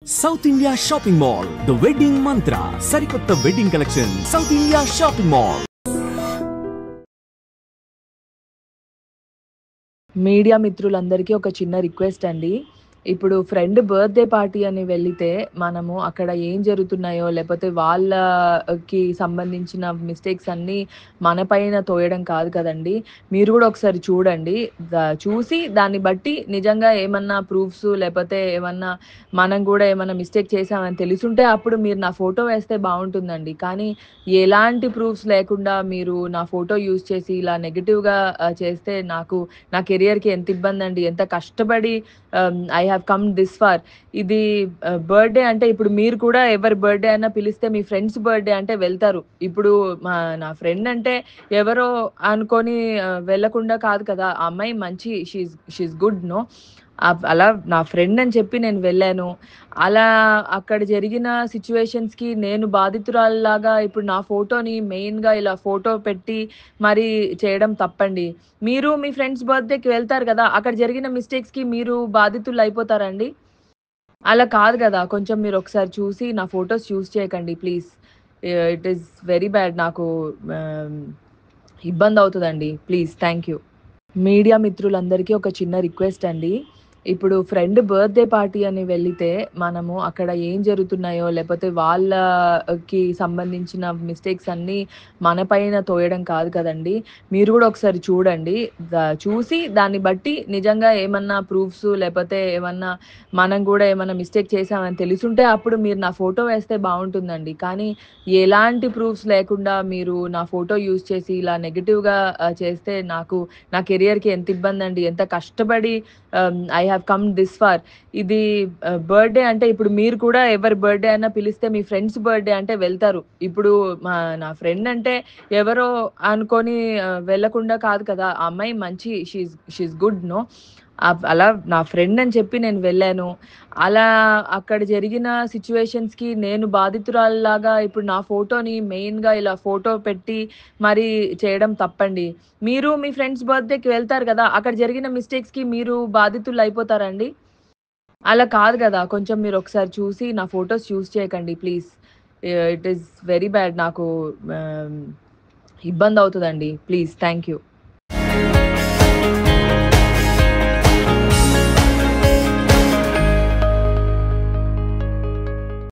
South India shopping mall the wedding మంత్ర సరికొత్త wedding collection south India shopping mall. Media మిత్రులందరికీ ఒక చిన్న request అండి. ఇప్పుడు ఫ్రెండ్ బర్త్‌డే పార్టీ అని వెళితే మనము అక్కడ ఏం జరుగుతున్నాయో లేకపోతే వాళ్ళకి సంబంధించిన మిస్టేక్స్ అన్నీ మన పైన తోయడం కాదు కదండీ. మీరు గూడా ఒకసారి చూడండి. చూసి దాన్ని బట్టి నిజంగా ఏమన్నా ప్రూఫ్స్ లేపోతే ఏమన్నా మనం గూడా ఏమన్నా మిస్టేక్ చేశామని తెలిసుంటే అప్పుడు మీరు నా ఫోటో వేస్తే బావుంటుందండి. కానీ ఎలాంటి ప్రూఫ్స్ లేకుండా మీరు నా ఫోటో యూజ్ చేసి ఇలా నెగెటివ్‌గా చేస్తే నా కెరియర్‌కి ఎంత ఇబ్బందండి. ఎంత కష్టపడి I have come this far. ఇది బర్త్‌డే అంటే ఇప్పుడు మీరు కూడా ఎవరి బర్త్‌డే అయినా పిలిస్తే మీ ఫ్రెండ్స్ బర్త్‌డే అంటే వెళ్తారు. ఇప్పుడు నా ఫ్రెండ్ అంటే ఎవరో అనుకోని వెళ్ళకుండా కాదు కదా! ఆ అమ్మాయి మంచి షీ ఈస్ గుడ్ నో. అలా నా ఫ్రెండ్ అని చెప్పి నేను వెళ్ళాను. అలా అక్కడ జరిగిన సిట్యుయేషన్స్‌కి నేను బాధితురాలిలాగా ఇప్పుడు నా ఫోటోని మెయిన్‌గా ఇలా ఫోటో పెట్టి మరి చేయడం తప్పండి. మీరు మీ ఫ్రెండ్స్ బర్త్‌డేకి వెళ్తారు గదా! అక్కడ జరిగిన మిస్టేక్స్‌కి మీరు బాధితులయిపోతారా అండి? అలా కాదు గదా! కొంచెం మీరొకసారి చూసి నా ఫోటోస్ యూజ్ చేయకండి please. It is very bad. నాకు ఆహ్, ఇబ్బందవుతదండి. ప్లీజ్. Thank you. మీడియా మిత్రులందరికీ ఒక చిన్న రిక్వెస్ట్ అండి. ఇప్పుడు ఫ్రెండ్ బర్త్‌డే పార్టీ అని వెళితే మనము అక్కడ ఏం జరుగుతున్నాయో లేపోతే వాళ్ళకి సంబంధించిన మిస్టేక్స్ అన్నీ మన పైన తోయడం కాదు కదండీ. మీరు గూడా ఒకసారి చూడండి. చూసి దాన్ని బట్టి నిజంగా ఏమన్నా ప్రూఫ్స్ లేపోతే ఏమన్నా మనం గూడా ఏమన్నా మిస్టేక్ చేశామని తెలిసుంటే అప్పుడు మీరు నా ఫోటో వేస్తే బావుంటుందండి. కానీ ఎలాంటి ప్రూఫ్స్ లేకుండా మీరు నా ఫోటో యూజ్ చేసి ఇలా నెగెటివ్‌గా చేస్తే నా కెరియర్‌కి ఎంత ఇబ్బందండి. ఎంత కష్టపడి I have come this far. ఇది బర్త్‌డే అంటే ఇప్పుడు మీరు కూడా ఎవరి బర్త్‌డే అయినా పిలిస్తే మీ ఫ్రెండ్స్ బర్త్‌డే అంటే వెళ్తారు. ఇప్పుడు నా ఫ్రెండ్ అంటే ఎవరో అనుకోని వెళ్ళకుండా కాదు కదా! ఆ అమ్మాయి మంచి షీ ఈస్ గుడ్ నో. అలా నా ఫ్రెండ్ అని చెప్పి నేను వెళ్ళాను. అలా అక్కడ జరిగిన సిట్యుయేషన్స్‌కి నేను బాధితురాలిలాగా ఇప్పుడు నా ఫోటోని మెయిన్‌గా ఇలా ఫోటో పెట్టి మరి చేయడం తప్పండి. మీరు మీ ఫ్రెండ్స్ బర్త్‌డేకి వెళ్తారు గదా! అక్కడ జరిగిన మిస్టేక్స్‌కి మీరు బాధితులయిపోతారా అండి? అలా కాదు గదా! కొంచెం మీరొకసారి చూసి నా ఫోటోస్ యూజ్ చేయకండి please. It is very bad. నాకు ఆహ్, ఇబ్బందవుతదండి. ప్లీజ్. Thank you.